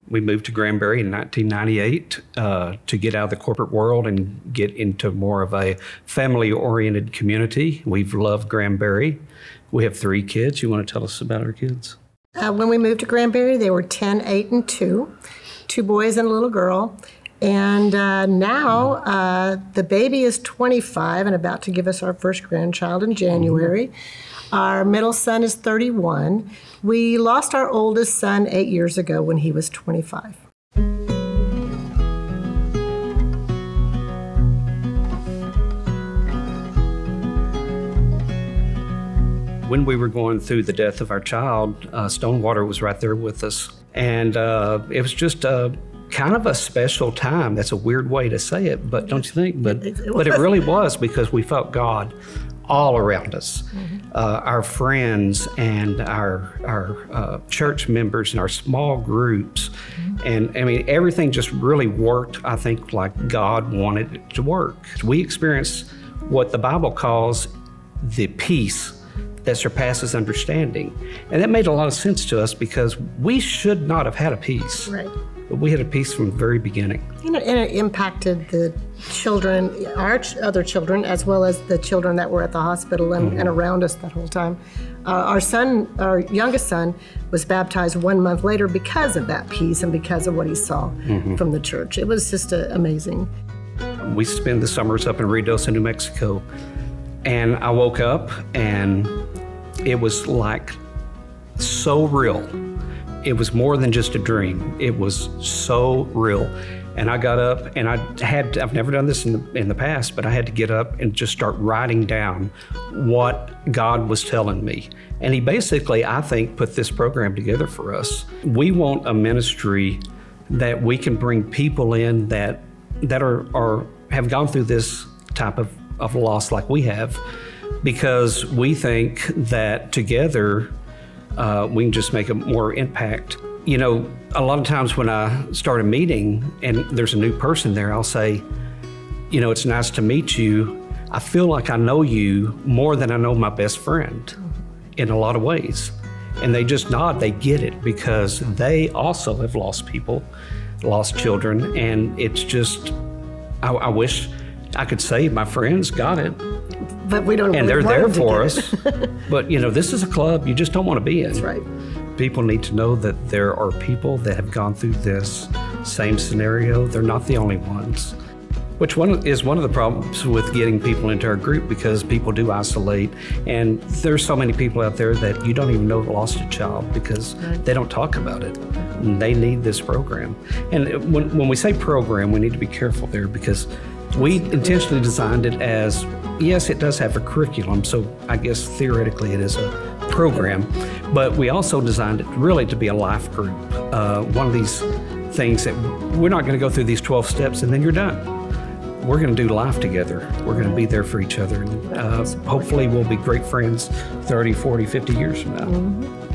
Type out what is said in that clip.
We moved to Granbury in 1998 to get out of the corporate world and get into more of a family-oriented community. We've loved Granbury. We have 3 kids. You want to tell us about our kids? When we moved to Granbury, they were 10, 8, and 2. 2 boys and a little girl. And now the baby is 25 and about to give us our first grandchild in January. Our middle son is 31. We lost our oldest son 8 years ago when he was 25. When we were going through the death of our child, StoneWater was right there with us. And it was just kind of a special time. That's a weird way to say it, but don't you think? But it really was, because we felt God all around us. Our friends and our church members and our small groups. And I mean, everything just really worked, I think, like God wanted it to work. We experienced what the Bible calls the peace that surpasses understanding. And that made a lot of sense to us, because we should not have had a peace. Right. But we had a peace from the very beginning. And it impacted the children, our other children, as well as the children that were at the hospital and around us that whole time. Our youngest son, was baptized 1 month later because of that peace and because of what he saw from the church. It was just amazing. We spend the summers up in Ruidoso, New Mexico. And I woke up and it was like so real. It was more than just a dream. It was so real. And I got up and I've never done this in the past, but I had to get up and just start writing down what God was telling me. And he basically, I think, put this program together for us. We want a ministry that we can bring people in that have gone through this type of loss like we have, because we think that together we can just make a more impact. You know, a lot of times when I start a meeting and there's a new person there, I'll say, you know, it's nice to meet you. I feel like I know you more than I know my best friend in a lot of ways. And they just nod, they get it, because they also have lost people, lost children, and it's just, I wish I could say my friends got it. But we don't. And they're there for us. But you know, this is a club you just don't want to be in. That's right. People need to know that there are people that have gone through this same scenario. They're not the only ones. Which is one of the problems with getting people into our group, because people do isolate. And there's so many people out there that you don't even know lost a child because they don't talk about it. And they need this program. And when we say program, we need to be careful there, because we intentionally designed it as, yes, it does have a curriculum, so I guess theoretically it is a program, but we also designed it really to be a life group. One of these things that we're not going to go through these 12 steps and then you're done. We're going to do life together. We're going to be there for each other. And hopefully we'll be great friends 30, 40, 50 years from now.